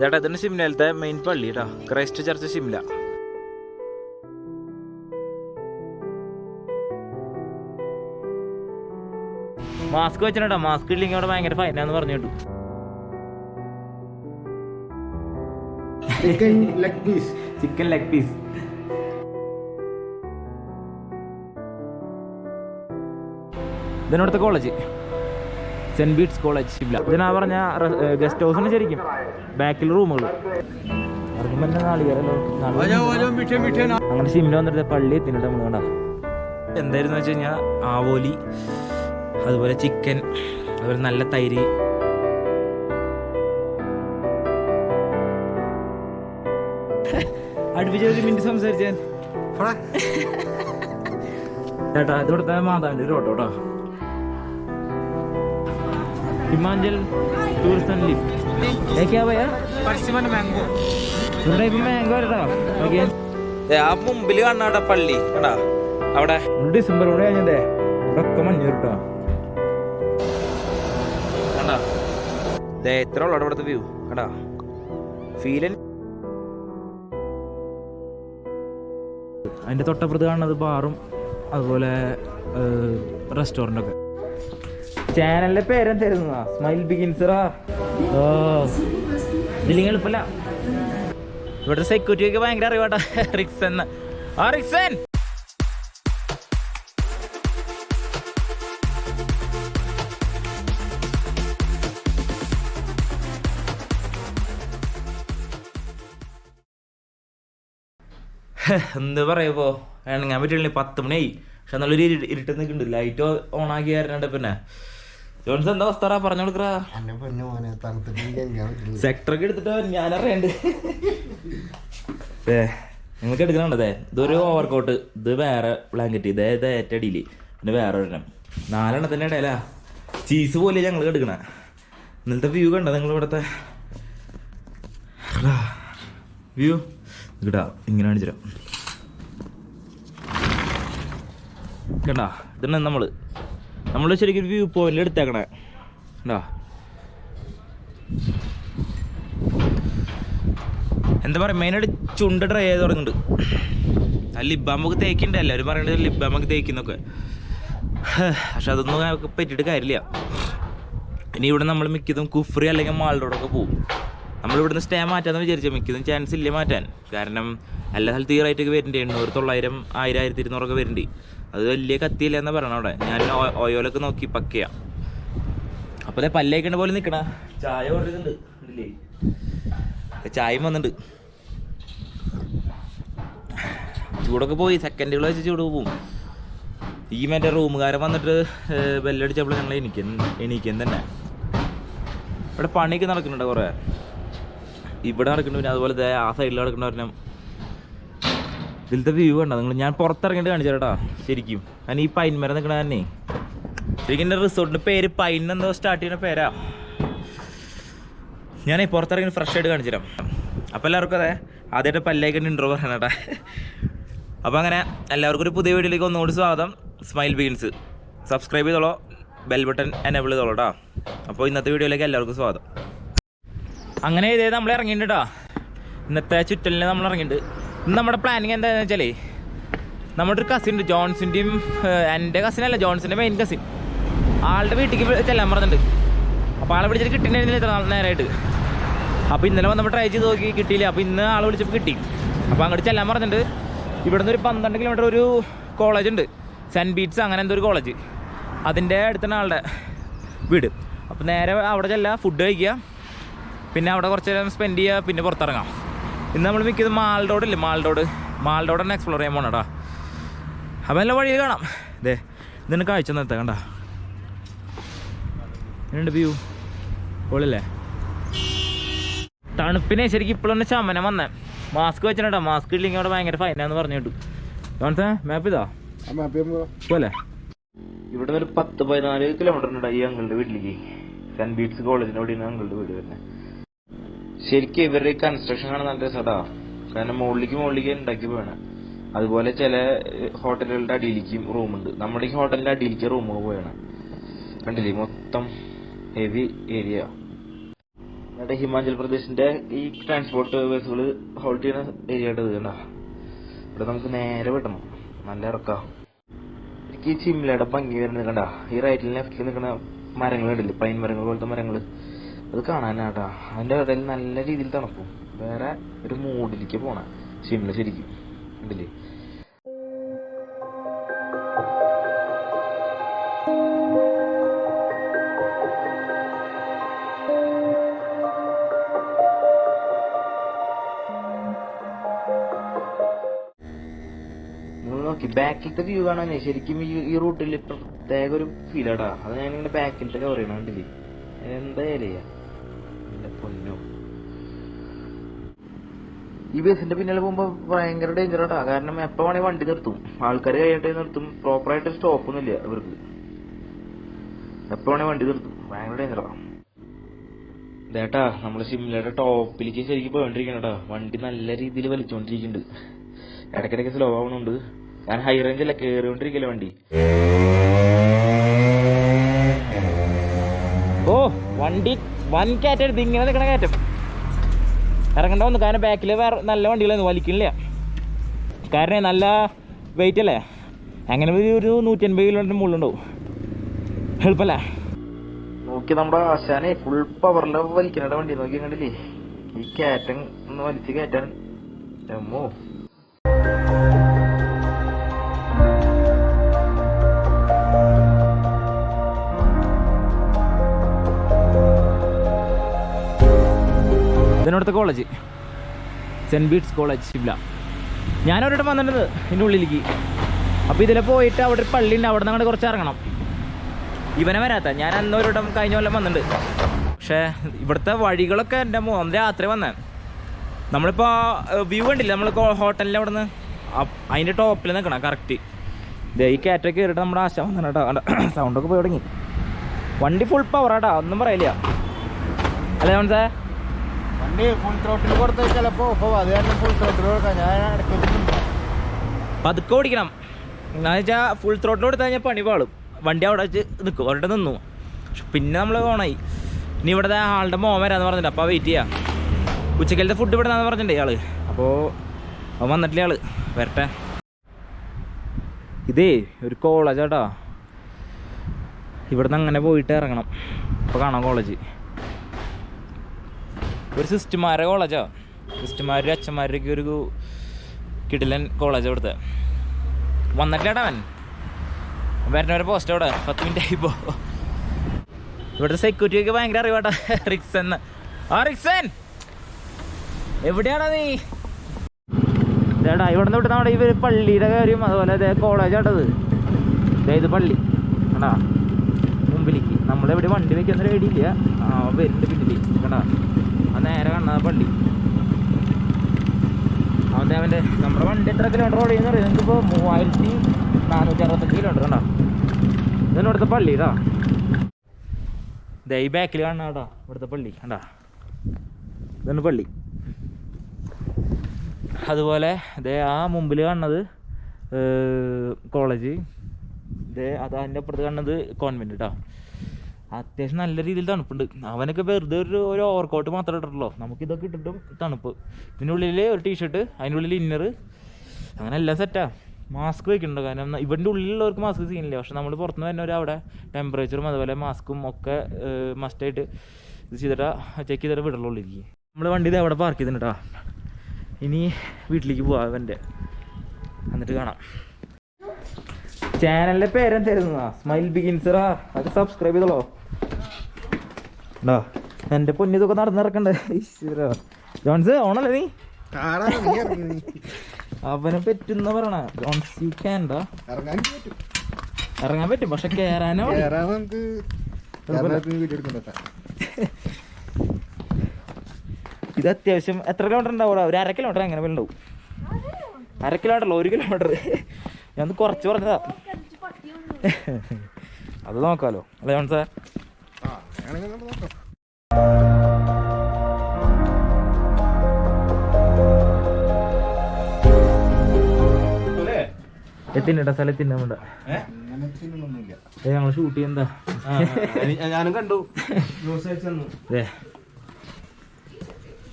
ചേട്ടാ ഇതിന് ഷിംലയിലത്തെ മെയിൻ പള്ളി കേട്ടോ, ക്രൈസ്റ്റ് ചർച്ച് ഷിംല. മാസ്ക് വെച്ചിട്ടാ, മാസ്ക് ഇല്ലെങ്കിൽ അവിടെ ഭയങ്കര ഫൈനാന്ന് പറഞ്ഞു കേട്ടു. Chicken leg piece. ഇതിനടുത്ത college saint Bede's college Shimla. ഇതിനാ പറഞ്ഞ ഗസ്റ്റ് ഹൗസിന് ശരിക്കും ബാക്കിൽ റൂമുകൾ. അങ്ങനെ ഷിംല വന്നിട്ട് പള്ളി എത്തിയിട്ട് നമ്മൾ കണ്ട എന്തായിരുന്നു വെച്ച് കഴിഞ്ഞാൽ ആവോലി, അതുപോലെ ചിക്കൻ, അതുപോലെ നല്ല തൈര്. അടുപ്പിച്ച് മിനിറ്റ് സംസാരിച്ചാൽ ചേട്ടാ ഇതോടത്തെ മാതാവിന്റെ ഒരു ഓട്ടോ കേട്ടോ. ഹിമാചൽ ടൂറിസ്റ്റ് ആൻഡ് ലിഫ്റ്റ് ആ മുമ്പിൽ കാണാ പള്ളി കേട്ടാ. അവിടെ ഡിസംബർ കൂടെ കഴിഞ്ഞേ ഇവിടൊക്കെ മഞ്ഞ് കേട്ടോ. കണ്ടാ എത്ര ഉള്ളു ഇവിടുത്തെ വ്യൂ കണ്ടാ. ഫീൽ അതിന്റെ തൊട്ടപ്പുറത്ത് കാണുന്നത് ബാറും അതുപോലെ റെസ്റ്റോറൻ്റ് ഒക്കെ. ചാനലിന്റെ പേരെന്തായിരുന്നാ? സ്മൈൽ ബിഗിൻസറാ. ഓ ഇതില്ലെങ്കിൽ എളുപ്പല്ല. ഇവിടുത്തെ സെക്യൂരിറ്റി ഒക്കെ ഭയങ്കര അറിവാട്ടാ. റിക്സൻ റിക്സൻ എന്ത് പറയുമ്പോ ഇണങ്ങാൻ പറ്റില്ല. 10 മണിയായി, പക്ഷെ നല്ലൊരു ഇരുട്ട് നിൽക്കുന്നുണ്ട്. ലൈറ്റ് ഓൺ ആക്കി തരണുണ്ട്. പിന്നെ ജോൺസ് എന്താ അവസ്ഥ പറഞ്ഞു കൊടുക്കറാ? സെക്ടറൊക്കെ എടുത്തിട്ട് ഞാൻ അറിയണ്ട്. നിങ്ങൾക്ക് എടുക്കണേ ഇതൊരു ഓവർകോട്ട്, ഇത് വേറെ ബ്ലാങ്കറ്റ്, ഇത് ഏറ്റടിയില്, പിന്നെ വേറെ ഒരെണ്ണം, 4 എണ്ണത്തിന്റെ ഇടയിലാ ചീസ് പോലെ ഞങ്ങൾ എടുക്കണ. ഇന്നലത്തെ വ്യൂ കണ്ട നിങ്ങൾ? ഇവിടത്തെ വ്യൂ ഇടാ ഇങ്ങനെ കാണിച്ചു കേട്ടാ. ഇതാണ് നമ്മള് ശരിക്കും വ്യൂ പോയിന്റ് എടുത്തേക്കണേ എന്താ. എന്താ പറയാ, മെയിനായിട്ട് ചുണ്ട് ഡ്രൈ ചെയ്ത് തുടങ്ങുന്നുണ്ട്. ലിബാമൊക്കെ തേക്കുന്നുണ്ട്, എല്ലാവരും പറയണത് ലിബാമൊക്കെ തേക്കുന്നൊക്കെ. പക്ഷെ അതൊന്നും പറ്റിയിട്ട് കാര്യമില്ല. ഇനി ഇവിടെ നമ്മൾ മിക്കതും കുഫ്രി അല്ലെങ്കിൽ മാൾറോഡൊക്കെ പോകും. നമ്മളിവിടുന്ന് സ്റ്റേ മാറ്റാന്ന് വിചാരിച്ചാൽ മിക്കതും ചാൻസ് ഇല്ല മാറ്റാൻ. കാരണം എല്ലാ സ്ഥലത്ത് ഈ റേറ്റൊക്കെ വരുന്നുണ്ട്. 800, 900, 1000, 1200 വരുന്നുണ്ട്. അത് വലിയ കത്തിയില്ല എന്നാ പറയണം അവിടെ. ഞാൻ ഓയോലൊക്കെ നോക്കി പക്കയാ. അപ്പോൾ അതെ പല്ലേക്കണ്ട പോലെ നിൽക്കണ. ചായ ഓർഡർ ഇല്ലേ, ചായയും വന്നിട്ടുണ്ട്. ചൂടൊക്കെ പോയി, സെക്കൻഡുകൾ വെച്ച് ചൂട് പോവും. ഈ മറ്റേ റൂമുകാരൻ വന്നിട്ട് ബെല്ലടിച്ചപ്പോൾ ഞങ്ങൾ എണീക്കാൻ തന്നെ. ഇവിടെ പണിയൊക്കെ നടക്കുന്നുണ്ട് കുറേ. ഇവിടെ നടക്കുന്നുണ്ട്, പിന്നെ അതുപോലെ ആ സൈഡിൽ നടക്കുന്ന പറഞ്ഞാൽ ഇതിലത്തെ വ്യൂ കണ്ടോ നിങ്ങൾ? ഞാൻ പുറത്തിറങ്ങിയിട്ട് കാണിച്ചു കേട്ടോ ശരിക്കും. കാരണം ഈ പൈൻ മരം നിൽക്കണ തന്നെ ശരിക്കും എൻ്റെ റിസോർട്ടിൻ്റെ പേര് പൈൻ എന്തോ സ്റ്റാർട്ട് ചെയ്യുന്ന പേരാ. ഞാനേ പുറത്തിറങ്ങി ഫ്രഷ് ആയിട്ട് കാണിച്ചു തരാം. അപ്പോൾ എല്ലാവർക്കും അതെ ആദ്യമായിട്ട് പല്ലേക്കണ്ട് ഇൻട്രോ പറയണം കേട്ടാ. അപ്പോൾ അങ്ങനെ എല്ലാവർക്കും ഒരു പുതിയ വീഡിയോയിലേക്ക് ഒന്നുകൂടി സ്വാഗതം. സ്മൈൽ ബിഗിൻസ് സബ്സ്ക്രൈബ് ചെയ്തോളൂ, ബെൽ ബട്ടൺ എനേബിൾ ചെയ്തോളൂ കേട്ടോ. അപ്പോൾ ഇന്നത്തെ വീഡിയോയിലേക്ക് എല്ലാവർക്കും സ്വാഗതം. അങ്ങനെ ഇതേ നമ്മൾ ഇറങ്ങിയിട്ടുണ്ട് കേട്ടോ. ഇന്നത്തെ ചുറ്റലിന് നമ്മൾ ഇറങ്ങിയിട്ടുണ്ട്. ഇന്ന് നമ്മുടെ പ്ലാനിങ് എന്താണെന്ന് വെച്ചാൽ നമ്മുടെ ഒരു കസിൻ ഉണ്ട്, ജോൺസിൻ്റെയും എൻ്റെ കസിനല്ല, ജോൺസിൻ്റെ മെയിൻ കസിൻ. ആളുടെ വീട്ടിലേക്ക് ചെല്ലാൻ പറഞ്ഞിട്ടുണ്ട്. അപ്പോൾ ആളെ വിളിച്ചിട്ട് കിട്ടിയിട്ടുണ്ടായിരുന്നില്ല ഇത്ര നേരമായിട്ട്. അപ്പോൾ ഇന്നലെ വന്നപ്പോൾ ട്രൈ ചെയ്ത് നോക്കി, കിട്ടിയില്ല. അപ്പോൾ ഇന്ന് ആളെ വിളിച്ചപ്പോൾ കിട്ടി. അപ്പോൾ അങ്ങോട്ട് ചെല്ലാൻ പറഞ്ഞിട്ടുണ്ട്. ഇവിടെ നിന്ന് ഒരു 12 കിലോമീറ്റർ ഒരു കോളേജ് ഉണ്ട്, സെൻറ്റ് ബീറ്റ്സ് അങ്ങനെ എന്തോ ഒരു കോളേജ്. അതിൻ്റെ അടുത്താണ് ആളുടെ വീട്. അപ്പോൾ നേരെ അവിടെ ചെല്ലാം, ഫുഡ് കഴിക്കുക, പിന്നെ അവിടെ കുറച്ച് നേരം സ്പെൻഡ് ചെയ്യുക, പിന്നെ പുറത്തിറങ്ങാം. ഇന്ന് നമ്മൾ മിക്കത് മാൾ റോഡില്ലേ, മാൾ റോഡ് തന്നെ എക്സ്പ്ലോർ ചെയ്യാൻ പോകണം കേട്ടോ. അപ്പോൾ എല്ലാം വഴിയിൽ കാണാം. ഇതേ ഇതിന് കാഴ്ച നിർത്താം കണ്ട. എന്നുണ്ട് വ്യൂ പൊളില്ലേ? തണുപ്പിനെ ശരിക്കും ഇപ്പോഴൊന്ന് ശമനം വന്നേ. മാസ്ക് വെച്ചിട്ടാ, മാസ്ക് ഇല്ലെങ്കിൽ അവിടെ ഭയങ്കര ഫൈനാന്ന് പറഞ്ഞു കേട്ടു. കാണത്തെ മാപ്പ് ഇതാ പോലെ. ഇവിടെ ഒരു 10-14 കിലോമീറ്റർ ഉണ്ട് ഈ അങ്ങളുടെ വീട്ടിലേക്ക്. സെന്റ് ബീറ്റ്സ് കോളേജിനോട് അങ്ങളുടെ വീട് വരുന്നത്. ശരിക്കും ഇവരുടെ കൺസ്ട്രക്ഷൻ കാണാൻ നല്ല രസമാ. കാരണം മുകളിലേക്ക് ഉണ്ടാക്കി പോയാണ്. അതുപോലെ ചില ഹോട്ടലുകളുടെ അടിയിലേക്കും റൂമുണ്ട്. നമ്മുടെ ഈ ഹോട്ടലിന്റെ അടിയിലേക്ക് റൂമുകൾ പോയാണ്. കണ്ടില്ലേ, മൊത്തം ഹെവി ഏരിയ. എന്നിട്ട് ഹിമാചൽ പ്രദേശിന്റെ ഈ ട്രാൻസ്പോർട്ട് ബസ്സുകൾ ഹോൾട്ട് ചെയ്യുന്ന ഏരിയ ആയിട്ട് കണ്ട. ഇവിടെ നമുക്ക് നേരെ വിടണം, നല്ല ഇറക്കാം. എനിക്ക് ഈ ചിമ്ലയുടെ ഭംഗി വരുന്നത് കണ്ട. ഈ റൈറ്റിൽ ലെഫ്റ്റിൽ നിൽക്കുന്ന മരങ്ങൾ കണ്ടില്ലേ, പൈൻ മരങ്ങൾ പോലത്തെ മരങ്ങൾ, അത് കാണാനാട്ടാ. അതിന്റെ ഇടയിൽ നല്ല രീതിയിൽ തണുപ്പും. വേറെ ഒരു മൂഡിലേക്ക് പോണ ഷിംല ശരിക്കും കണ്ടില്ലേ. നോക്കി ബാക്കിലത്തെ വ്യൂ കാണാനേ ശരിക്കും ഈ റൂട്ടിൽ പ്രത്യേക ഒരു ഫീലാടാ. അത് ഞാനിങ്ങനെ ബാക്കിലത്തെ കവർ ചെയ്യണം കണ്ടില്ലേ. എന്തായാലേ എന്റെ പൊന്നോ, ഈ ബസ്സിന്റെ പിന്നാലെ പോകുമ്പോ ഭയങ്കര ഡേഞ്ചറാട്ടാ. കാരണം എപ്പോ വേണേ വണ്ടി നിർത്തും, ആൾക്കാർ കഴിയട്ടെ നിർത്തും. പ്രോപ്പറായിട്ട് സ്റ്റോപ്പൊന്നും ഇല്ല ഇവർക്ക്, എപ്പോ വേണേ വണ്ടി നിർത്തും. ഭയങ്കര ഡേഞ്ചറാ. ഇതേട്ടാ നമ്മള് ഷിംലയുടെ ടോപ്പിലേക്ക് ശരിക്കും പോയിക്കൊണ്ടിരിക്കണട്ടാ. വണ്ടി നല്ല രീതിയിൽ വലിച്ചോണ്ടിരിക്കുന്നുണ്ട്, ഇടയ്ക്കിടയ്ക്ക് സ്ലോ ആവുന്നുണ്ട്. കാരണം ഹൈ റേഞ്ച് അല്ല, കേറിക്കൊണ്ടിരിക്കല്ലേ വണ്ടി. ഓ വണ്ടി വൻ കയറ്റെടുത്ത് ഇങ്ങനെ നിൽക്കണ കയറ്റം ഇറങ്ങണ്ട വന്നു. കാരണം ബാക്കിൽ വേറെ നല്ല വണ്ടികളൊന്നും വലിക്കണില്ല, കാരണം നല്ല വെയിറ്റ് അല്ലേ. അങ്ങനെ ഒരു 150 കിലോമീറ്റർ മുകളിലുണ്ടാവും. എളുപ്പല്ലേ. നോക്കി നമ്മുടെ ആശാനെ ഫുൾ പവറിലെ വലിക്കണ വണ്ടി നോക്കി കണ്ടില്ലേ. ഈ കയറ്റം ഒന്ന് വലിച്ച് കയറ്റാൻ അമ്മോ. ഇതിനടുത്ത college saint Bede's college Shimla. ഞാനൊരിടം വന്നിട്ടുണ്ട് ഇതിൻ്റെ ഉള്ളിലേക്ക്. അപ്പോൾ ഇതിലെ പോയിട്ട് അവിടെ ഒരു പള്ളി ഉണ്ട്, അവിടെ നിന്ന് അങ്ങോട്ട് കുറച്ച് ഇറങ്ങണം. ഇവനെ വരാത്ത ഞാൻ അന്നൊരിടം കഴിഞ്ഞ കൊല്ലം വന്നിട്ടുണ്ട്. പക്ഷേ ഇവിടുത്തെ വഴികളൊക്കെ എൻ്റെ മോൻ രാത്രി വന്നേ. നമ്മളിപ്പോൾ വ്യൂ കണ്ടില്ല, നമ്മൾ ഹോട്ടലിൻ്റെ അവിടെ നിന്ന് അതിൻ്റെ ടോപ്പിൽ നിൽക്കണം കറക്റ്റ്. ഈ കയറ്റൊക്കെ കയറിയിട്ട് നമ്മുടെ ആശ വന്നു കേട്ടോ. സൗണ്ടൊക്കെ പോയി തുടങ്ങി. വണ്ടി ഫുൾ പവറാട്ടാ, ഒന്നും പറയില്ല അല്ലേ മനസ്സേ. വണ്ടി ഫുൾ ത്രോട്ടിൽ കൊടുത്ത് ചിലപ്പോൾ അത് കാരണം ഫുൾ ത്രോട്ടിൽ കൊടുക്കാം. ഞാൻ പതുക്കെ ഓടിക്കണം. എന്താണെന്ന് വെച്ചാൽ ഫുൾ ത്രോട്ടിൽ കൊടുത്തു കഴിഞ്ഞാൽ പണി പാളും. വണ്ടി അവിടെ വെച്ച് നിൽക്കും, അവിടെ നിന്നു. പിന്നെ നമ്മൾ ഓണായി. ഇനി ഇവിടുത്തെ ആളുടെ മോൻ വരാമെന്ന് പറഞ്ഞിട്ട്, അപ്പോൾ വെയിറ്റ് ചെയ്യാം. ഉച്ചക്കലത്തെ ഫുഡ് ഇവിടെ നിന്നാന്ന് പറഞ്ഞിട്ടുണ്ട് ഇയാൾ. അപ്പോൾ അവൻ വന്നിട്ടില്ല, ആള് വരട്ടെ. ഇതേ ഒരു കോളേജ് കേട്ടോ. ഇവിടുന്ന് അങ്ങനെ പോയിട്ട് ഇറങ്ങണം. അപ്പോൾ കാണാം കോളേജ്. ഒരു സിസ്റ്റർമാരുടെ കോളേജാ. സിസ്റ്റർമാരുടെ അച്ഛന്മാരുടെയൊക്കെ ഒരു കിടിലൻ കോളേജ് ഇവിടുത്തെ. വന്നിട്ടില്ലേട്ടാ അവൻ. വരണവരെ പോസ്റ്റ് അവിടെ 10 മിനിറ്റ് ആയിപ്പോ. ഇവിടുത്തെ സെക്യൂരിറ്റിയൊക്കെ ഭയങ്കര അറിവാട്ടാ. റിക്സൻ. ആ റിക്സൻ എവിടെയാണോ നീ? ഇതേടാ ഇവിടെ നിന്ന് നമ്മുടെ ഈ പള്ളിയുടെ കാര്യം, അതുപോലെ ഇതേ കോളേജാട്ടത്. ഇത് പള്ളി കണ്ടാ മുമ്പിലേക്ക്. നമ്മളെവിടെ വണ്ടി വയ്ക്കുന്ന ഐഡിയ ഇല്ല. ആ വരുന്നുണ്ട് പിന്നിൽ കണ്ടാ. ആ നേരെ കാണുന്ന പള്ളി. അവൻ്റെ നമ്മുടെ വണ്ടി എത്ര കിലോമീറ്റർ ഓടിയെന്ന് പറയും നിങ്ങൾക്കിപ്പോൾ 3465 കിലോമീറ്റർ കണ്ടാ. ഇതാണ് ഇവിടുത്തെ പള്ളി ഇതാ. ഈ ബാക്കിൽ കാണുന്ന കേട്ടോ ഇവിടുത്തെ പള്ളി കണ്ടാ. ഇതാണ് പള്ളി. അതുപോലെ ഇതേ ആ മുമ്പിൽ കാണുന്നത് കോളേജ്. അതിൻ്റെ അപ്പുറത്ത് കാണുന്നത് കോൺവെൻറ്റ് കേട്ടോ. അത്യാവശ്യം നല്ല രീതിയിൽ തണുപ്പുണ്ട്. അവനൊക്കെ വെറുതെ ഒരു ഓവർകോട്ട് മാത്രമേ ഇട്ടിട്ടുള്ളൂ. നമുക്കിതൊക്കെ ഇട്ടിട്ടും തണുപ്പ്. ഇതിൻ്റെ ഉള്ളിൽ ഒരു ടീഷർട്ട്, അതിൻ്റെ ഉള്ളിൽ ഇന്നർ, അങ്ങനെ എല്ലാം സെറ്റാ. മാസ്ക് വയ്ക്കുന്നുണ്ട്, കാരണം ഇവൻ്റെ ഉള്ളിലുള്ളവർക്ക് മാസ്ക് സീനില്ല. പക്ഷെ നമ്മൾ പുറത്തുനിന്ന് തന്നെ അവിടെ ടെമ്പറേച്ചറും അതുപോലെ മാസ്കും ഒക്കെ മസ്റ്റായിട്ട് ഇത് ചെയ്തിട്ടാ ചെക്ക് ചെയ്തിട്ട് വിടുള്ളൂ ഉള്ളിലേക്ക്. നമ്മൾ വണ്ടി ഇത് അവിടെ പാർക്ക് ചെയ്തിട്ടാ. ഇനി വീട്ടിലേക്ക് പോവാം അവൻ്റെ, എന്നിട്ട് കാണാം. ചാനലിൻ്റെ പേരെന്തായിരുന്നാ? സ്മൈൽ ബിഗിൻസറാ. അത് സബ്സ്ക്രൈബ് ചെയ്തോളൂ. ഉണ്ടോ എൻ്റെ പൊന്നിതൊക്കെ നടന്നിറക്കണ്ടേ. ജോൺസ് ഓണല്ലേ നീ? അവനെ പറ്റുന്ന പറയണ ജോൺസ്. യു ക്യാൻ ഇറങ്ങാൻ പറ്റും, പക്ഷെ കേറാനോ ഇത് അത്യാവശ്യം എത്ര കിലോമീറ്റർ ഉണ്ടാവും? ഒരു 1/2 കിലോമീറ്റർ അങ്ങനെ വല്ല ഉണ്ടാവും. 1/2 കിലോമീറ്റർ 1 കിലോമീറ്റർ. ഞാൻ കുറച്ച് പറഞ്ഞതാ. അത് നോക്കാലോ അല്ലേ ജോൺസാ? എത്തിണ്ടാ സ്ഥലത്തിന്റെ ഞങ്ങൾ ഷൂട്ട് ചെയ്യുന്നതാ. ഞാനും കണ്ടു.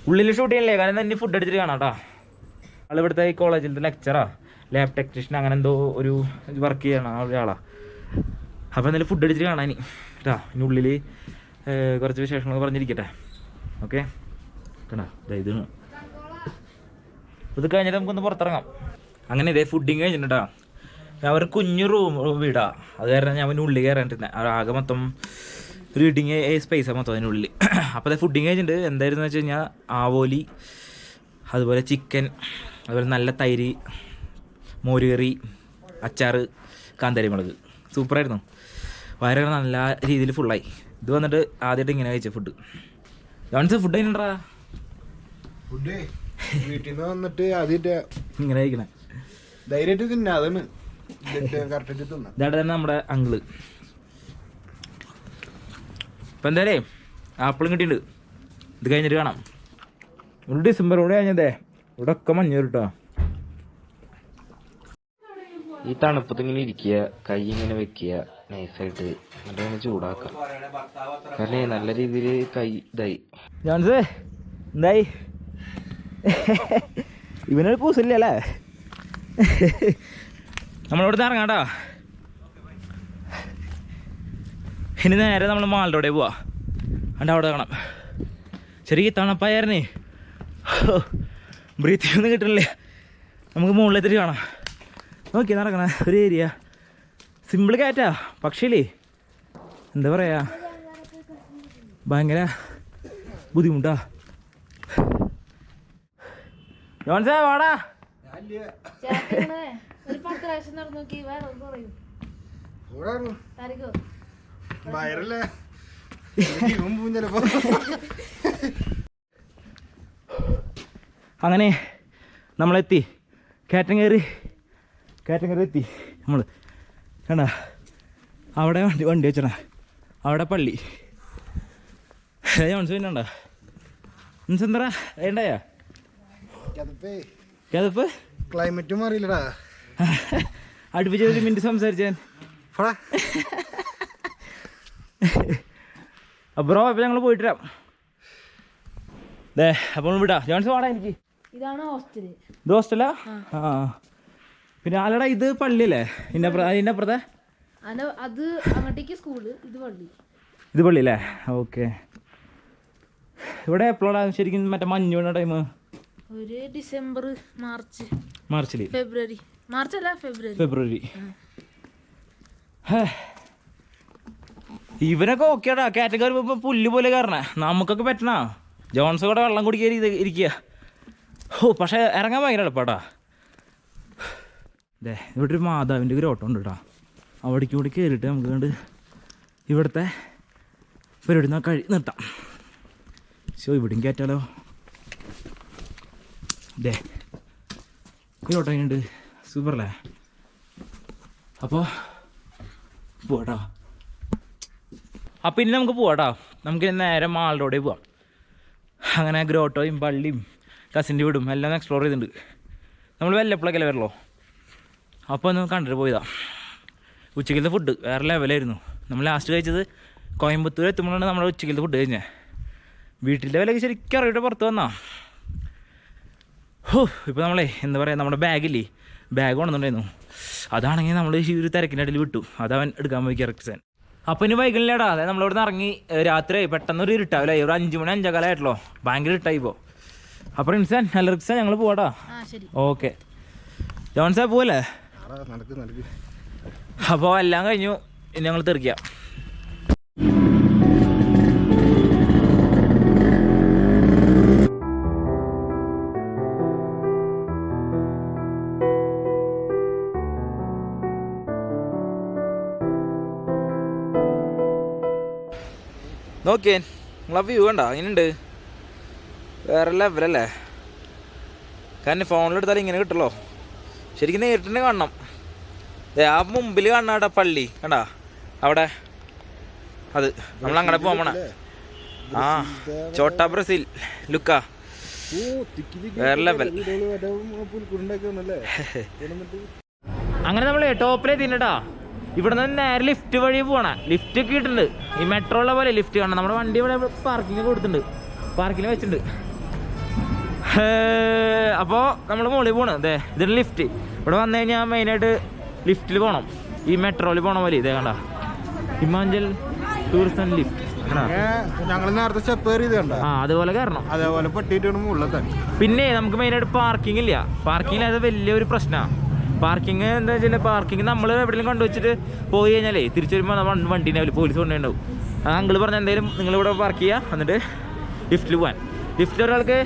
ഉള്ളിൽ ഷൂട്ട് ചെയ്യണില്ലേ, കാരണം തന്നെ ഫുഡ് അടിച്ചിട്ട് കാണാം കേട്ടോ. ആൾ ഇവിടുത്തെ ഈ കോളേജിലത്തെ ലെക്ചറാ, ലാബ് ടെക്നീഷ്യൻ, അങ്ങനെ എന്തോ ഒരു വർക്ക് ചെയ്യണം ഒരാളാ. അപ്പോൾ എന്തായാലും ഫുഡ് അടിച്ചിട്ട് കാണാൻ കേട്ടോ. ഇനി ഉള്ളിൽ കുറച്ച് വിശേഷങ്ങൾ പറഞ്ഞിരിക്കട്ടെ. ഓക്കെ കേട്ടോ. ഇതാണ് ഇത് കഴിഞ്ഞിട്ട് നമുക്കൊന്ന് പുറത്തിറങ്ങാം. അങ്ങനെ ഇതേ ഫുഡിങ് കഴിഞ്ഞിട്ടുണ്ടാ. അവർ കുഞ്ഞു വീടാ, അത് കാരണം ഞാൻ പിന്നെ ഉള്ളിൽ കയറാണ്ടിരുന്നത്. ആകെ മൊത്തം റീഡിങ് സ്പേസാണ് മൊത്തം അതിനുള്ളിൽ. അപ്പോൾ അത് ഫുഡിങ് കഴിഞ്ഞിട്ട് എന്തായിരുന്നു വെച്ച് കഴിഞ്ഞാൽ ആവോലി, അതുപോലെ ചിക്കൻ, അതുപോലെ നല്ല തൈര്, മോരുകറി, അച്ചാറ്, കാന്താരി മുളക്. സൂപ്പറായിരുന്നു. വയറൊക്കെ നല്ല രീതിയിൽ ഫുള്ളായി. ഇത് വന്നിട്ട് ആദ്യമായിട്ട് ഇങ്ങനെ കഴിച്ച ഫുഡ്. ജോൺസ് ഫുഡ് കഴിഞ്ഞിട്ടാ ഫുഡ് വീട്ടിൽ നിന്ന് വന്നിട്ട് ആദ്യമായിട്ട് ഇങ്ങനെ കഴിക്കണേ. ധൈര്യമായിട്ട് തിന്നാ, അതാണ് കറക്റ്റായിട്ട് തിന്നാ. ഇതായിട്ട് തന്നെ നമ്മുടെ അങ്കിള്. ഇപ്പം എന്തായാലേ ആപ്പിളും കിട്ടിയിട്ടുണ്ട്. ഇത് കഴിഞ്ഞിട്ട് കാണാം. ഒരു ഡിസംബർ കൂടെ കഴിഞ്ഞതേ ഇവിടെ ഒക്കെ മഞ്ഞ കേട്ടോ. ഈ തണുപ്പത്ത് ഇങ്ങനെ ഇരിക്കുക, കൈ ഇങ്ങനെ വെക്കുക നൈസായിട്ട്, എന്നിട്ട് ഇങ്ങനെ ചൂടാക്കാം. കാരണം നല്ല രീതിയിൽ കൈ ഇതായി. ജോൺസ് എന്തായി? ഇവനൊരു പൂസില്ല അല്ലേ? നമ്മളിവിടുന്ന് ഇറങ്ങാട്ടോ. ഇനി നേരെ നമ്മൾ മാളിലൂടെ പോവാ. അണ്ട് അവിടെ കാണാം. ശരിക്കും തണുപ്പായിരുന്നേ, ബ്രീത്തിങ് ഒന്നും കിട്ടണില്ലേ. നമുക്ക് മുകളിലെത്തിട്ട് കാണാം. നോക്കി നടക്കണ ഒരു ഏരിയ സിമ്പിൾ കയറ്റാ, പക്ഷേ എന്താ പറയാ ഭയങ്കര ബുദ്ധിമുട്ടാ. ജോൺസേ വാടാ. വയറല്ലേ അങ്ങനെ നമ്മളെത്തി, കാറ്റങ്ങേറി എത്തി നമ്മൾ. കണ്ട അവിടെ വണ്ടി വെച്ചണ, അവിടെ പള്ളി. ജോൺസ് പിന്നെ ഉണ്ടോ? മീൻസ് എന്താ വേണ്ടായാ കിതപ്പ്? ക്ലൈമറ്റും അറിയില്ലടാ. അടുപ്പിച്ച് ഒരു മിനിറ്റ് സംസാരിച്ചാൻ. ബ്രോ ഇപ്പം ഞങ്ങൾ പോയിട്ട് വരാം. ദേ അപ്പോൾ വിടാ. ജോൺസ് വാടാ. എനിക്ക് ഇതാണ് ഹോസ്റ്റല്. ഇത് ഹോസ്റ്റലാ? ആ പിന്നെ ആലടാ ഇത് പള്ളിയല്ലേ? അതിൻ്റെ അപ്പുറത്തെ അത് അങ്ങോട്ടേക്ക് സ്കൂള്, ഇത് പള്ളി. ഇത് പള്ളി അല്ലേ? ഓക്കെ. ഇവിടെ എപ്പോഴാണ് ശരിക്കും മറ്റേ മഞ്ഞ് വീണ ടൈം? ഒരു ഡിസംബർ മാർച്ചിൽ. ഫെബ്രുവരി. മാർച്ചല്ല ഫെബ്രുവരി. ഇവനൊക്കെ ഓക്കെയാടാ. കാറ്റഗറി ഇപ്പോൾ പുല്ല് പോലെ കയറണേ. നമുക്കൊക്കെ പറ്റണ. ജോൺസ് കൂടെ വെള്ളം കുടിക്കാൻ ഇരിക്കുക. പക്ഷേ ഇറങ്ങാൻ ഭയങ്കര എളുപ്പമാട്ടാ. അതെ, ഇവിടെ ഒരു മാതാവിൻ്റെ ഗ്രോട്ടം ഉണ്ട് കേട്ടോ. അവിടേക്ക് കൂടി കയറിയിട്ട് നമുക്ക് കണ്ട് ഇവിടുത്തെ പരിപാടി നിർത്താം. ഇവിടെയും കയറ്റാലോ. ദേ ഗ്രോട്ടം ഉണ്ട്, സൂപ്പറല്ലേ? അപ്പോൾ പോവാട്ടോ. അപ്പം ഇനി നമുക്ക് പോവാട്ടോ. നമുക്ക് നേരെ മാളിലൂടെ പോവാം. അങ്ങനെ ഗ്രോട്ടോയും പള്ളിയും കസിൻ്റെ വീടും എല്ലാം എക്സ്പ്ലോർ ചെയ്തിട്ടുണ്ട്. നമ്മൾ വല്ലപ്പോഴൊക്കെ വരല്ലോ. അപ്പോൾ ഒന്ന് കണ്ടിട്ട് പോയതാ. ഉച്ചക്കലത്തെ ഫുഡ് വേറെ ലെവലായിരുന്നു. നമ്മൾ ലാസ്റ്റ് കഴിച്ചത് കോയമ്പത്തൂർ എത്തുമ്പോഴാണ് നമ്മുടെ ഉച്ചക്കലത്തെ ഫുഡ് കഴിഞ്ഞത്. വീട്ടിലെ വിലക്ക് ശരിക്കും അറിയിട്ട് പുറത്ത് വന്നാ. ഇപ്പോൾ നമ്മളെ എന്താ പറയുക, നമ്മുടെ ബാഗില്ലേ, ബാഗ് കൊണ്ടുവന്നിട്ടുണ്ടായിരുന്നു. അതാണെങ്കിൽ നമ്മൾ ഈ ഒരു തിരക്കിൻ്റെ ഇടയിൽ വിട്ടു. അതവൻ എടുക്കാൻ പോയി കറക്റ്റ്. അപ്പോൾ ഇനി വൈകില്ലേടാ. അതായത് നമ്മളിവിടെ നിന്ന് ഇറങ്ങി രാത്രി പെട്ടെന്നൊരു ഇരുട്ടാവില്ലേ, ഒരു 5 മണി 5 കാലമായിട്ടല്ലോ. ഭയങ്കര ഇട്ടായി ഇപ്പോൾ. അപ്പോൾ റിൻസാൻ നല്ല റിക്സാൻ ഞങ്ങൾ പോവാടാ. ഓക്കെ ജോൺസാ പോവല്ലേ? അപ്പോൾ എല്ലാം കഴിഞ്ഞു. ഇനി ഞങ്ങൾ തെറിക്കാം. നോക്കിയേ നിങ്ങളാ വ്യൂ കണ്ടോ? ഇങ്ങനെയുണ്ട്, വേറെ ലെവലല്ലേ. കാരണം ഫോണിലെടുത്താലും ഇങ്ങനെ കിട്ടുമല്ലോ. ശരിക്കും നേരിട്ട് കാണണം. ആ മുമ്പിൽ കാണാടാ പള്ളി കണ്ടാ അവിടെ, അത് നമ്മളങ്ങനെ പോകണ. ആ ചോട്ടാ ബ്രസീൽ ലുക്ക വേറെ ലെവൽ. അങ്ങനെ നമ്മളെ ടോപ്പിലെത്തിണ്ടാ. ഇവിടെ നിന്ന് നേരെ ലിഫ്റ്റ് വഴി പോകണം. ലിഫ്റ്റ് ഒക്കെ ഇട്ടിട്ടുണ്ട്. ഈ മെട്രോ ഉള്ള പോലെ ലിഫ്റ്റ് കാണണം. നമ്മുടെ വണ്ടി ഇവിടെ പാർക്കിങ് കൊടുത്തിട്ടുണ്ട്, പാർക്കിങ് വെച്ചിട്ടുണ്ട്. അപ്പോൾ നമ്മൾ മുകളിൽ പോകണം. അതെ, ഇതൊരു ലിഫ്റ്റ്. ഇവിടെ വന്നു കഴിഞ്ഞാൽ മെയിനായിട്ട് ലിഫ്റ്റിൽ പോകണം. ഈ മെട്രോയിൽ പോകണ പോലെ ഇതേ കണ്ട ഹിമാചൽ ടൂറിസം ലിഫ്റ്റ്. ഞങ്ങൾ നേരത്തെ സ്റ്റെപ്പ് കയറി ഇത് കണ്ട അതുപോലെ കയറണം. അതേപോലെ പെട്ടിട്ട് മുകളിലെത്താൻ. പിന്നെ നമുക്ക് മെയിനായിട്ട് പാർക്കിംഗ് ഇല്ല. പാർക്കിംഗ് അത് വലിയൊരു പ്രശ്നമാണ്. പാർക്കിംഗ് എന്താ വെച്ചാൽ പാർക്കിംഗ് നമ്മൾ എവിടെയെങ്കിലും കണ്ടുവച്ചിട്ട് പോയി കഴിഞ്ഞാലേ തിരിച്ചു വരുമ്പോൾ വണ്ടീൻ്റെ പോലീസ് കൊണ്ടുണ്ടാവും. ആ അങ്കിള് പറഞ്ഞ എന്തായാലും നിങ്ങളിവിടെ പാർക്ക് ചെയ്യുക, എന്നിട്ട് ലിഫ്റ്റിൽ പോകാൻ. ലിഫ്റ്റിൽ ഒരാൾക്ക്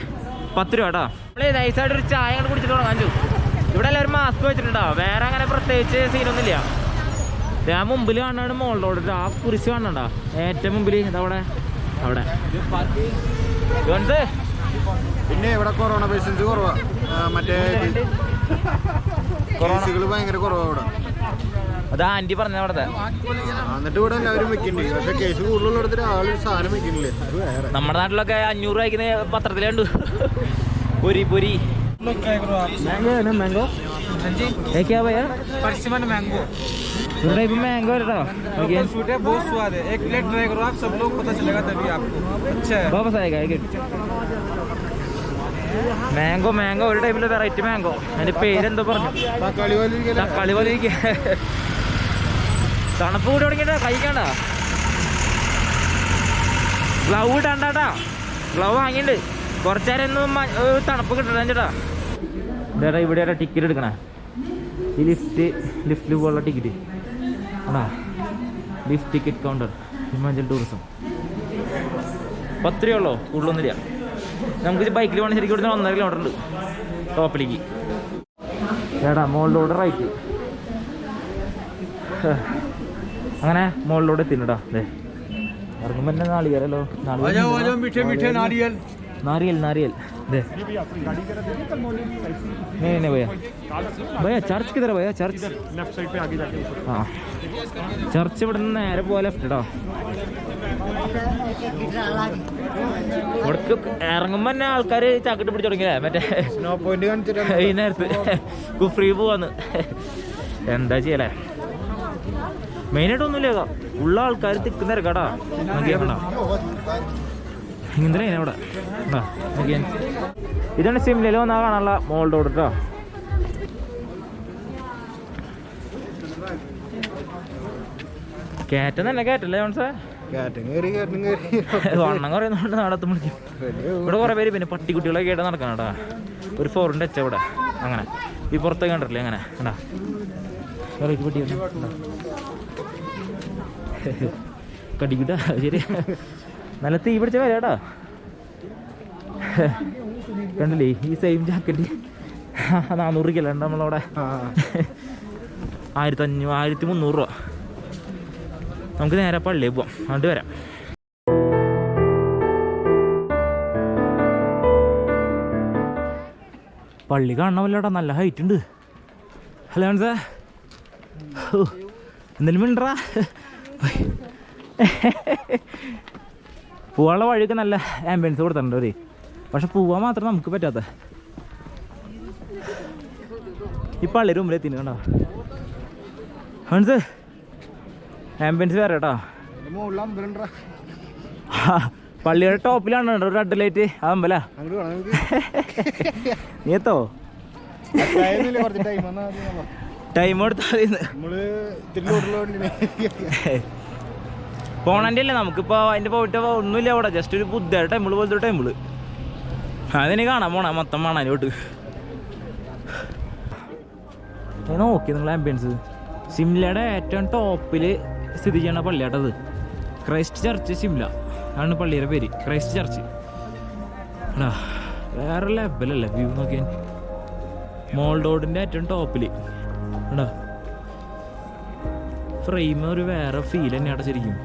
10 രൂപ കേട്ടോ. നമ്മൾ നൈസായിട്ട് ഒരു ചായ അങ്ങോട്ട് കുടിച്ചിട്ട് തുടങ്ങാൻ ചോദിച്ചു. ഇവിടെ എല്ലാവരും മാസ്ക് വെച്ചിട്ടുണ്ടോ, വേറെ അങ്ങനെ പ്രത്യേകിച്ച് സീനൊന്നുമില്ല. ആ മുമ്പിൽ കാണാണ് മോൾ റോഡ്, ആ കുരിശ് കാണണ്ട ഏറ്റവും മുമ്പിൽ ഇതവിടെ അവിടെ. പിന്നെ ഇവിടെ കൊറോണ പേഷ്യൻസ് കുറവാ, മറ്റേ കൊറോണകൾ ഭയങ്കര കുറവാ ഇവിടെ. അത് ആന്റി പറഞ്ഞ അവിടത്തെ. എന്നിട്ട് ഇവിടെ എല്ലാവരും വെക്കുന്നുണ്ട്, പക്ഷെ കേസ് കൂടുതലുള്ളടത്ത് ആളൊരു സാധനം വെക്കുന്നില്ലേ, അത് വേറെ. നമ്മുടെ നാട്ടിലൊക്കെ 500 രൂപയ്ക്ക് പത്രത്തിലുണ്ട് പൊരി പൊരി. മാംഗോ है ना मैंगो परसिमन मैंगो ഇവിടെ ഇപ്പം മാംഗോ കേട്ടോ. फ्रूट है, बहुत स्वाद है. एक प्लेट ट्राई करो आप, सब लोग पता चलेगा तभी आपको. अच्छा है. മാംഗോ ഒരു ടൈപ്പിലെ വെറൈറ്റി മാംഗോ. അതിന്റെ പേരെന്തോ പറഞ്ഞു, തക്കാളി പോലെ ഇരിക്കല. തക്കാളി പോലെ ഇരിക്കുക. തണുപ്പ് കൂടി തുടങ്ങിട്ടാ കഴിക്കണ്ട. ഗ്ലൗ ഇടണ്ടാട്ടാ, ഗ്ലൗ വാങ്ങിണ്ട്. കുറച്ചേരം ഒന്നും തണുപ്പ് കിട്ടണം ചേട്ടാ. ചേട്ടാ ഇവിടെ ടിക്കറ്റ് എടുക്കണേ, ഈ ലിഫ്റ്റിൽ പോലുള്ള ടിക്കറ്റ് ആണോ. Lift ticket counter Himachal tourism. 10 രൂപയുള്ളൂ, കൂടുതലൊന്നുമില്ല. നമുക്ക് ബൈക്കിൽ വേണം ശരിക്കും ഇവിടുന്ന് 1.5 കിലോമീറ്റർ ഉണ്ട് ടോപ്പിലേക്ക്. ചേട്ടാ മുകളിലോട്ട് റൈറ്റ്. അങ്ങനെ മുകളിലോട്ട് എത്തിട്ടോ. അതെ, ഇറങ്ങുമ്പോൾ തന്നെ നാളികേരല്ലോ. नारियल दे नहीं भैया चर्च किधर है भैया? चर्च लेफ्ट साइड पे आगे जाके. हाँ ചർച്ച് ഇവിടെ നിന്ന് നേരെ പോലെ ലെഫ്റ്റ് കേട്ടോ. ഇവിടേക്ക് ഇറങ്ങുമ്പോ തന്നെ ആൾക്കാർ ചാക്കിട്ട് പിടിച്ചു തുടങ്ങിയല്ലേ, മറ്റേ സ്നോ പോയിന്റ് കാണിച്ചിട്ട് ഈ നേരത്ത് കുഫ്രീ പോവാന്ന്. എന്താ ചെയ്യലേ, മെയിനായിട്ട് ഒന്നുമില്ല, ഉള്ള ആൾക്കാർ തിക്കുന്ന ഇറക്കാടാ. ഇങ്ങനെ അവിടെ ഇതാണ് സിംലയിൽ വന്നാൽ കാണാനുള്ള മോൾ റോഡ് കേട്ടോ. കയറ്റം തന്നെ കയറ്റല്ലേ ജോൺസേ, വണ്ണം കുറയുന്നോണ്ട് നാളത്ത് വിളിക്കും. ഇവിടെ കുറെ പേര് പിന്നെ പട്ടിക്കുട്ടികളൊക്കെ ആയിട്ട് നടക്കണം കേട്ടാ. ഒരു 4 ടച്ച് ഇവിടെ അങ്ങനെ ഈ പുറത്തൊക്കെ കണ്ടിട്ടില്ലേ അങ്ങനെ കണ്ടാ പട്ടി കടിക്കൂട്ടാ. ശരി, നല്ല തീ പിടിച്ച വരാടാ. കണ്ടില്ലേ ഈ സെയിം ജാക്കറ്റ് 400 രൂപയ്ക്കല്ല നമ്മളവിടെ 1500-1300 രൂപ. നമുക്ക് നേരെ പള്ളിയിൽ പോവാം, അങ്ങോട്ട് വരാം. പള്ളി കാണണമല്ലോടാ, നല്ല ഹൈറ്റ് ഉണ്ട്. ഹലോ സാർ, എന്തെങ്കിലും മിണ്ടറാ. പോവാനുള്ള വഴിയൊക്കെ നല്ല ആംബിയൻസ് കൊടുത്തിട്ടുണ്ട് ഒരു, പക്ഷെ പോവാൻ മാത്രം നമുക്ക് പറ്റാത്ത. ഈ പള്ളി റൂമിലെത്തിന് കണ്ടോ ഹൺസ്, ആംബിയൻസ് വേറെ കേട്ടോ. പള്ളിയുടെ ടോപ്പിലാണ് കേട്ടോ ഒരു റെഡ് ലൈറ്റ്. അമ്പല നീ എത്തോ ടൈം എടുത്താൽ പോണൻ്റെ അല്ലേ നമുക്കിപ്പോൾ. അതിൻ്റെ പോയിട്ട് ഒന്നുമില്ല അവിടെ, ജസ്റ്റ് ഒരു ബുദ്ധയുടെ ടെമ്പിൾ പോലത്തെ ഒരു ടെമ്പിള്. അതിന് കാണാൻ പോണ മൊത്തം കാണാനോട്ട് നോക്കി നിങ്ങൾ. ആംബിയൻസ് സിംലയുടെ ഏറ്റവും ടോപ്പിൽ സ്ഥിതി ചെയ്യണ പള്ളിയാട്ടത്, ക്രൈസ്റ്റ് ചർച്ച് സിംല ആണ് പള്ളിയുടെ പേര്, ക്രൈസ്റ്റ് ചർച്ച്. എടാ വേറെ ലെവലല്ലേ വ്യൂ നോക്കിയാൽ. മോൾ റോഡിൻ്റെ ഏറ്റവും ടോപ്പിൽ എടാ ഫ്രെയിം ഒരു വേറെ ഫീൽ തന്നെയാട്ടോ ശരിക്കും.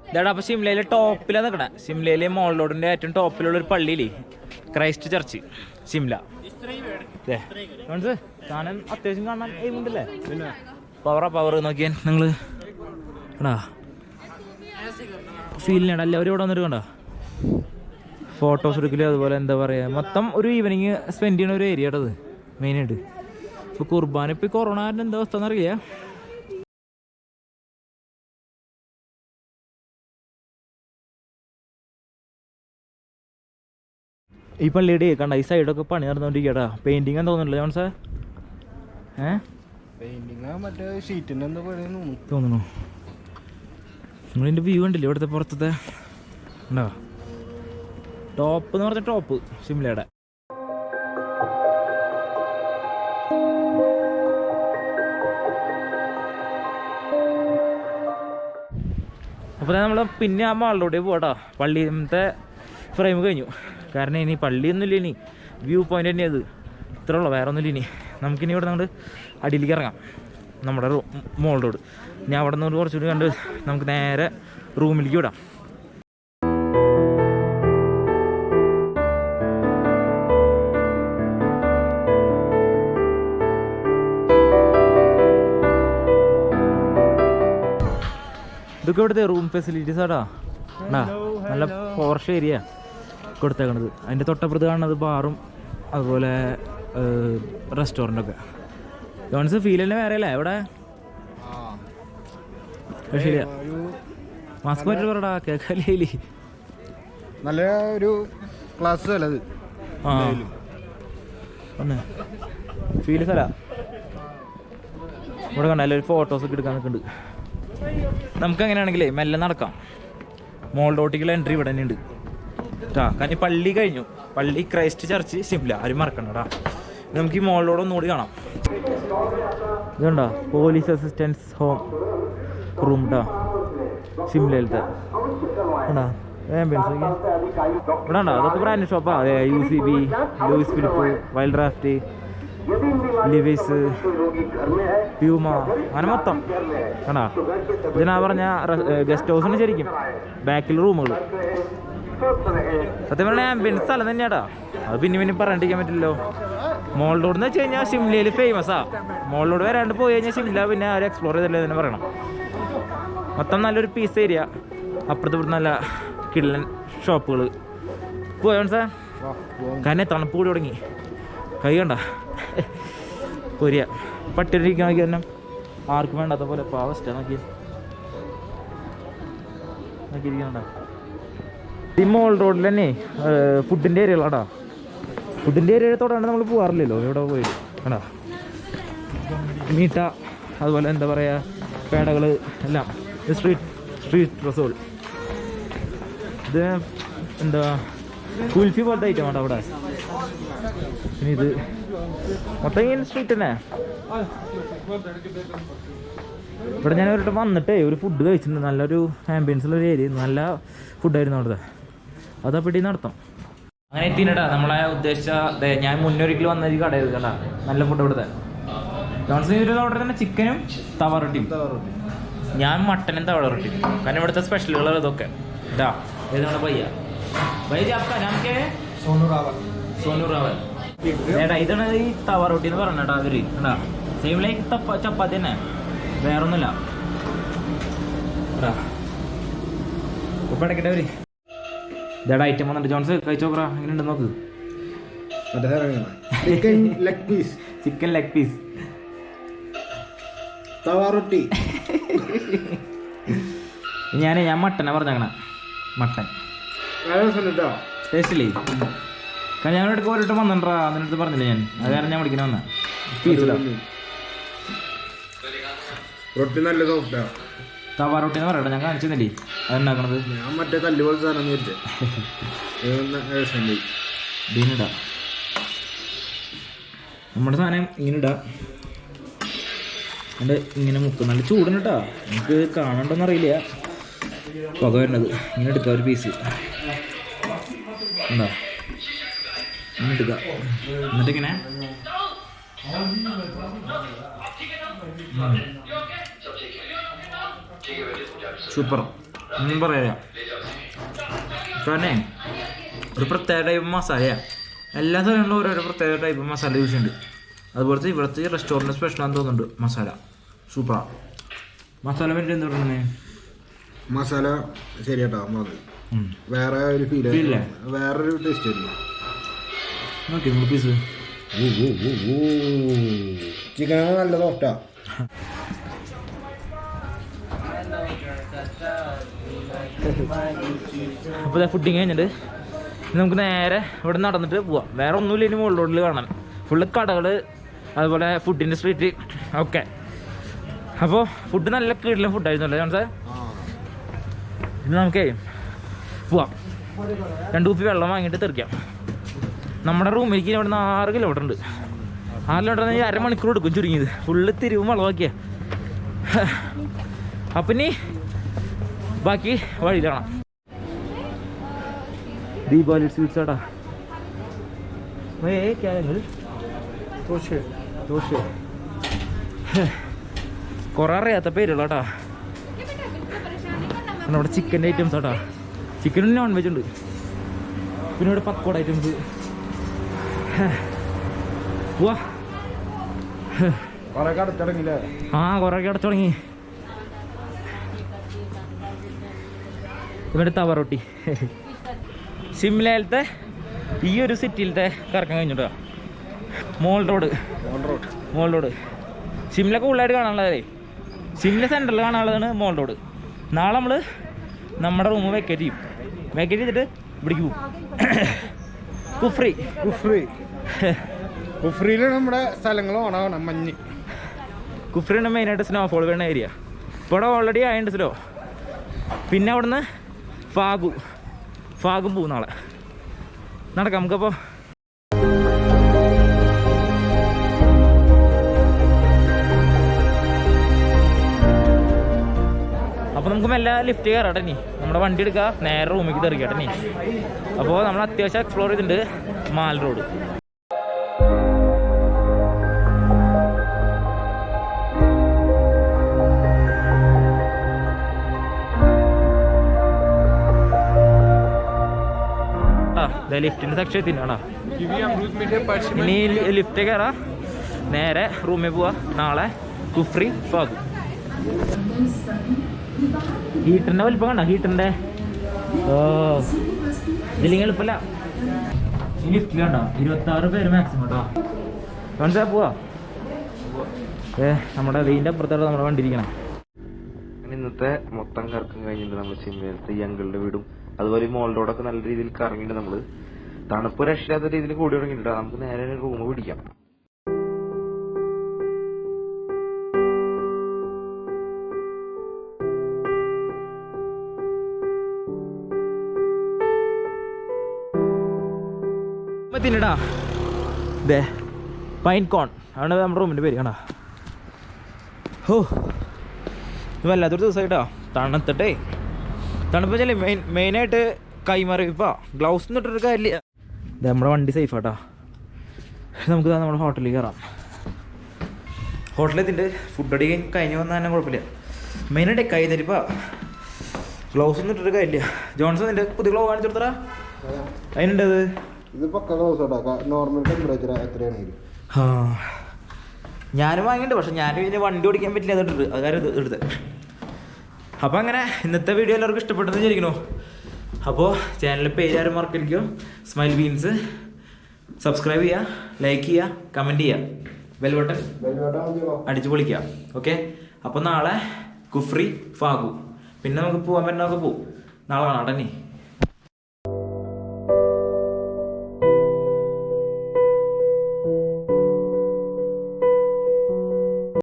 ഇതാടാ അപ്പോൾ സിംലയിലെ ടോപ്പിലാണ് നിൽക്കണേ. സിംലയിലെ മോൾ റോഡിൻ്റെ ഏറ്റവും ടോപ്പിലുള്ള ഒരു പള്ളിയില്ലേ, ക്രൈസ്റ്റ് ചർച്ച് സിംല. സാധനം അത്യാവശ്യം കാണാൻ എയിമുണ്ടല്ലേ, പവർ നോക്കിയാൽ നിങ്ങൾ എടാ ഫീലിനാണ്. എല്ലാവരും ഇവിടെ വന്നിട്ട് കണ്ടോ ഫോട്ടോസ് എടുക്കല്, അതുപോലെ എന്താ പറയുക മൊത്തം ഒരു ഈവനിങ് സ്പെൻഡ് ചെയ്യുന്ന ഒരു ഏരിയ ആട്ടത് മെയിനായിട്ട്. ഇപ്പോൾ കുർബാന ഇപ്പോൾ കൊറോണ എന്താ അവസ്ഥ എന്നറിയില്ല. ഈ പള്ളിയുടെ കണ്ട ഈ സൈഡൊക്കെ പണി നടന്നുകൊണ്ടിരിക്കട്ടാ. പെയിന്റിങ് എന്ന് തോന്നുന്നില്ല ജോൺസേ? പെയിന്റിങ് മറ്റേ ഷീറ്റിന്റെ എന്താ പറയുന്നു തോന്നുന്നു. നിങ്ങളിതിൻ്റെ വ്യൂ കണ്ടില്ലേ ഇവിടുത്തെ പുറത്തത്തെ ഉണ്ടോ? ടോപ്പ് എന്ന് പറഞ്ഞ ടോപ്പ് ഷിംലയുടെ. അപ്പോൾ നമ്മൾ പിന്നെ ആ മാളിലൂടെ പോകട്ടോ. പള്ളിയിലത്തെ ഫ്രെയിം കഴിഞ്ഞു. കാരണം ഇനി പള്ളിയൊന്നുമില്ല, ഇനി വ്യൂ പോയിൻ്റ് തന്നെ അത് ഇത്ര ഉള്ളൂ, വേറെ ഒന്നുമില്ല. ഇനി നമുക്കിനി ഇവിടെ നമ്മൾ അടിയിലേക്ക് ഇറങ്ങാം, നമ്മുടെ മോൾ റോഡ്. ഞാൻ അവിടെ നിന്ന് കുറച്ചുകൂടി കണ്ട് നമുക്ക് നേരെ റൂമിലേക്ക് വിടാം. ഇതൊക്കെ ഇവിടുത്തെ റൂം ഫെസിലിറ്റീസ് ആടാ. നല്ല പോർഷ് ഏരിയ കൊടുത്തേക്കണത്. അതിൻ്റെ തൊട്ടപ്പുറത്ത് കാണുന്നത് ബാറും അതുപോലെ റെസ്റ്റോറൻ്റൊക്കെ. ജോൺസ് ഫീൽ തന്നെ വേറെ അല്ലേ ഇവിടെ? ശരിയാ, മാസ്ക് മാറ്റി പറടാ, കേക്കല്ലേ. നല്ല ഒരു ക്ലാസ് അല്ലത്. ആ ഒന്ന് ഫീൽ സ്ഥല ഇവിടെ കണ്ട എല്ലാവരും ഫോട്ടോസൊക്കെ എടുക്കാൻ നിൽക്കുന്നുണ്ട്. നമുക്ക് എങ്ങനെയാണെങ്കിലേ മെല്ലെ നടക്കാം. മോൾ റോട്ടിക്കുള്ള എൻട്രി ഇവിടെ തന്നെ ഉണ്ട് കേട്ടാ. കാരണം പള്ളി കഴിഞ്ഞു. പള്ളി ക്രൈസ്റ്റ് ചർച്ച് ഷിംല, ആരും മറക്കണ്ട കേട്ടാ. നമുക്ക് ഈ മോൾ റോഡ് ഒന്നുകൂടി കാണാം. ഇതുണ്ടോ പോലീസ് അസിസ്റ്റൻസ് ഹോം റൂം കേട്ടോ, ഷിംലയിലത്തെ ഉണ്ടോ ആംബിയൻസ്. ഇവിടെ ഉണ്ടോ അതൊക്കെ ബ്രാൻഡ് ഷോപ്പാ. UCB, Louis Philippe, wildcraft, Levi's, Puma, അങ്ങനെ മൊത്തം കണ്ടാ. ഇതിനാ പറഞ്ഞ ഗസ്റ്റ് ഹൗസിന് ശരിക്കും ബാക്കിൽ റൂമുകൾ. സത്യം പറഞ്ഞാൽ ആംബിയൻസ് സ്ഥലം തന്നെയാട്ടാ. അത് പിന്നെ പറഞ്ഞിരിക്കാൻ പറ്റില്ലല്ലോ. മോൾ റോഡ് എന്ന് വെച്ച് കഴിഞ്ഞാൽ ഷിംലയിൽ ഫേമസാ. മോൾ റോഡ് വരാണ്ട് പോയി കഴിഞ്ഞാൽ ഷിംല പിന്നെ ആരും എക്സ്പ്ലോർ ചെയ്തല്ലേ തന്നെ പറയണം. മൊത്തം നല്ലൊരു പീസ് ഏരിയ. അപ്പുറത്ത് ഇവിടുന്ന് നല്ല കിഡ്ലൻ ഷോപ്പുകൾ. പോയോൺ സാർ കാരണം തണുപ്പ് കൂടി തുടങ്ങി. കൈ കണ്ട പൊരിയ പട്ടിരിക്കാൻ നോക്കി തന്നെ ആർക്കും വേണ്ടാത്ത പോലെ പാവസ്റ്റ നോക്കിയിരിക്കണ്ട. ഈ മോൾ റോഡിൽ തന്നെ ഫുഡിൻ്റെ ഏരിയകളാടാ. ഫുഡിൻ്റെ ഏരിയത്തോടാണ് നമ്മൾ പോകാറില്ലല്ലോ. ഇവിടെ പോയി കണ്ടാ മീട്ട, അതുപോലെ എന്താ പറയുക പേടകൾ എല്ലാം. സ്ട്രീറ്റ് ഡ്രസ്സുകൾ. ഇത് എന്താ കുൽഫി പോലത്തെ ഐറ്റം ആണോ അവിടെ. പിന്നെ ഇത് മൊത്തം ഇങ്ങനെ സ്ട്രീറ്റ് തന്നെ. ഇവിടെ ഞാൻ ഒരിടം വന്നിട്ടേ ഒരു ഫുഡ് കഴിച്ചിട്ടുണ്ട്. നല്ലൊരു ആംബിയൻസുള്ള ഒരു ഏരിയ, നല്ല ഫുഡായിരുന്നു അവിടുത്തെ. അതപ്പടി നടത്താം. അങ്ങനെ എത്തിനടാ നമ്മളെ ഉദ്ദേശിച്ച. ഞാൻ മുന്നൊരിക്കൽ വന്ന ഒരു കടയിൽ കണ്ടാ നല്ല ഫുഡ് ഇവിടുത്തെ. ജോൺസൺ ഓർഡർ തന്നെ ചിക്കനും തവ റൊട്ടിയും, ഞാൻ മട്ടനും തവ റൊട്ടിയും. കാരണം ഇവിടുത്തെ സ്പെഷ്യലുകൾ ഇതൊക്കെ ഇതാ. ഏതാണ് പയ്യ സോനു റാവൽ ഏട്ടാ. ഇതാണ് ഈ തവ റൊട്ടി എന്ന് പറഞ്ഞേട്ടാ അവര് കണ്ടാ. സെയിം ലൈക്ക് ചപ്പാത്തി തന്നെ, വേറൊന്നുമില്ല. ഇപ്പം ഇടയ്ക്കിട്ടവര് ഇതേടാ ഐറ്റം വന്നിട്ട്. ജോൺസ് കഴിച്ചോക്കറാ, എങ്ങനെയുണ്ട് നോക്ക്. Chicken leg piece, chicken leg piece, tawa റൊട്ടി. ഞാൻ മട്ടനാ പറഞ്ഞേക്കണ. മട്ടൻ ടേസ്റ്റില്ലേ? കാരണം ഞങ്ങളുടെ അടുത്ത് ഒരിട്ടം വന്നിട്ടാ, അതിനടുത്ത് പറഞ്ഞില്ലേ ഞാൻ. അത് കാരണം ഞാൻ വിളിക്കണ വന്ന പീസിലാ. റൊട്ടി നല്ല സോഫ്റ്റാ. തവ റൊട്ടി എന്ന് പറയട്ടെ, ഞാൻ കാണിച്ചെന്നില്ലേ അതുണ്ടാക്കണത്. ഞാൻ മറ്റേ കല്ല് പോലെ സാധനം ഇതിനിടാ നമ്മുടെ സാധനം ഇങ്ങനെ ഇടാ. എന്നിട്ട് ഇങ്ങനെ മുക്കും. നല്ല ചൂടുണ്ട് കേട്ടോ, നമുക്ക് കാണണ്ടോന്നറിയില്ല പുക വരുന്നത്. ഇങ്ങനെ എടുക്കാം ഒരു പീസ് എന്താ ഇങ്ങനെ എടുക്കാം. എന്നിട്ടിങ്ങനെ സൂപ്പർ ഒന്നും പറയാ. കാരണം ഒരു പ്രത്യേക ടൈപ്പ് മസാലയാണ്. എല്ലാ സ്ഥലങ്ങളിലും ഓരോരോ പ്രത്യേക ടൈപ്പ് മസാല യൂസ് ചെയ്യുന്നുണ്ട്. അതുപോലത്തെ ഇവിടുത്തെ റെസ്റ്റോറൻറ്റ് സ്പെഷ്യലാണെന്ന് തോന്നുന്നുണ്ട് മസാല. സൂപ്പറാണ് മസാല. പറ്റി എന്താ പറയുന്നത്? മസാല ശരിയാട്ടോ, വേറെ ഒരു ഫീൽ, വേറൊരു ടേസ്റ്റ് ആയിരുന്നു. ഓക്കെ പീസ് ചിക്കൻ നല്ല സോഫ്റ്റാ. അപ്പോൾ ഫുഡിങ് കഴിഞ്ഞിട്ട് നമുക്ക് നേരെ ഇവിടെ നടന്നിട്ട് പോവാം. വേറെ ഒന്നുമില്ല ഇനി മുകളിൽ റോഡിൽ കാണാൻ. ഫുള്ള് കടകൾ, അതുപോലെ ഫുഡിൻ്റെ സ്ട്രീറ്റ് ഒക്കെ. അപ്പോൾ ഫുഡ് നല്ല കീഴിലും ഫുഡായിരുന്നല്ലോ ജോൺസേ. ഇനി നമുക്കേ പോവാം. 2 കുപ്പി വെള്ളം വാങ്ങിയിട്ട് തെറിക്കാം. നമ്മുടെ റൂമിലേക്ക് ഇവിടെ നിന്ന് 6 കിലോമീറ്റർ ഉണ്ട്. 6 കിലോമീറ്റർ ഈ അരമണിക്കൂർ എടുക്കും ചുരുങ്ങിയത്. ഫുള്ള് തിരിവും വളവാക്കിയ. അപ്പം ഇനി ബാക്കി വഴിയിൽ കാണാം. ദീപാവലി സ്വീറ്റ്സ് ആടാ. കുറെ അറിയാത്ത പേരുള്ളാട്ടാ. നമ്മുടെ ചിക്കൻ്റെ ഐറ്റംസ് ആട്ടാ. ചിക്കനും നോൺ വെജ് ഉണ്ട്. പിന്നെ ഇവിടെ പക്കോട ഐറ്റംസ്. വാ കുറെ കടച്ചടങ്ങില്ലേ? ആ കുറേയൊക്കെ അടച്ചു തുടങ്ങി. ഇവിടെ തവ റൊട്ടി. ഷിംലയിലത്തെ ഈ ഒരു സിറ്റിയിലത്തെ കറക്കം കഴിഞ്ഞിട്ടാ. മോൾ റോഡ്. ഷിംല കൂടുതലായിട്ട് കാണാനുള്ളതേ. ഷിംല സെൻറ്ററിൽ കാണാനുള്ളതാണ് മോൾ റോഡ്. നാളെ നമ്മൾ നമ്മുടെ റൂം വെക്കേറ്റ് ചെയ്യും. വെക്കേറ്റ് ചെയ്തിട്ട് ഇവിടേക്ക് പോകും. കുഫ്രിയിലാണ് നമ്മുടെ സ്ഥലങ്ങൾ ഓണാവണം. മഞ്ഞ് കുഫ്രിയാണ് മെയിനായിട്ട് സ്നോഫോൾ വരുന്ന ഏരിയ. ഇപ്പോൾ ഇവിടെ ഓൾറെഡി ആയിട്ടുണ്ട് സ്നോ. പിന്നെ അവിടുന്ന് ഫാഗും പോകും നാളെ. നടക്കാം നമുക്കപ്പോൾ. അപ്പോൾ നമുക്ക് മെല്ലെ ലിഫ്റ്റ് കയറാട്ടെ. ഇനി നമ്മുടെ വണ്ടി എടുക്കുക, നേരെ റൂമിലേക്ക് തെറിക്കട്ടെ. ഇനി അപ്പോൾ നമ്മൾ അത്യാവശ്യം എക്സ്പ്ലോർ ചെയ്തിട്ടുണ്ട് മാൽ റോഡ്. ലിഫ്റ്റിൻ്റെ സെക്ഷൻ എത്തിനാണോ? ഇനി ലിഫ്റ്റ് കയറാം, നേരെ റൂമിൽ പോവാ. നാളെ കുഫ്രി ഫാഗു. ഹീറ്ററിൻ്റെ വലിപ്പം കണ്ടോ? ഹീറ്ററിൻ്റെ ഇതില്ലെങ്കിൽ എളുപ്പമല്ല. ഈ ലിഫ്റ്റിൽ കണ്ടോ 26 പേര് മാക്സിമം കേട്ടോ. മനസ്സിലാ പോവാ. നമ്മുടെ വെയിൻ്റെ അപ്പുറത്തോടെ നമ്മുടെ വണ്ടി ഇരിക്കണം. ഇന്നത്തെ മൊത്തം കറക്കം കഴിഞ്ഞിട്ട് നമ്മൾ ഷിംലയിലത്തെ ഈ അങ്കിളുടെ വീടും അതുപോലെ മോൾ റോഡൊക്കെ നല്ല രീതിയിൽ കറങ്ങിയിട്ട് നമ്മള് തണുപ്പ് രക്ഷില്ലാത്ത രീതിയിൽ കൂടി തുടങ്ങിയിട്ടാ. നമുക്ക് നേരെ റൂം പിടിക്കാം. തിന്നടാ ഇതേ പൈൻ കോൺ ആണ് നമ്മുടെ റൂമിൻ്റെ പേര്. കാണാ ഓ ഇത് വല്ലാത്തൊരു ദിവസമായിട്ടാ. തണുത്തിട്ടേ തണുപ്പ് വെച്ചാൽ മെയിനായിട്ട് കൈമറിയിപ്പാ. ഗ്ലൗസ് ഒന്നും ഇട്ടൊരു കാര്യമില്ല. ഇത് നമ്മുടെ വണ്ടി സേഫ് ആട്ടാ. നമുക്ക് നമ്മുടെ ഹോട്ടലിൽ കയറാം. ഹോട്ടലെത്തിൻ്റെ ഫുഡ് അടി കഴിഞ്ഞ് വന്നാൽ തന്നെ കുഴപ്പമില്ല. മെയിനായിട്ട് കൈതരിപ്പാ. ഗ്ലൗസ് ഒന്നും ഇട്ടൊരു കാര്യമില്ല. ജോൺസൺ നിൻ്റെ പുതിയ ഗ്ലൗ കാണിച്ചു കൊടുത്തടാ. അതിനുണ്ടത് ഇത് പക്ക ഗ്ലൗസ് ആട്ടാ. നോർമൽ ടെമ്പറേച്ചർ എത്രയാണെങ്കിൽ ഞാനും വാങ്ങിയിട്ടുണ്ട്. പക്ഷെ ഞാനും ഇതിന് വണ്ടി ഓടിക്കാൻ പറ്റില്ല. അതിട്ട് അത് കാര്യം എടുത്ത്. അപ്പോൾ അങ്ങനെ ഇന്നത്തെ വീഡിയോ എല്ലാവർക്കും ഇഷ്ടപ്പെട്ടെന്ന് വിചാരിക്കണോ? അപ്പോൾ ചാനലിൽ പേര് ആരും മറക്കലിക്കോ. സ്മൈൽ ബീൻസ് സബ്സ്ക്രൈബ് ചെയ്യുക, ലൈക്ക് ചെയ്യുക, കമൻറ്റ് ചെയ്യുക, ബെൽ ബട്ടൺ അടിച്ചു പൊളിക്കുക. ഓക്കെ. അപ്പോൾ നാളെ കുഫ്രി ഫാഗു. പിന്നെ നമുക്ക് പോകാൻ പറ്റുന്നതൊക്കെ പോവും. നാളെ കാണാം.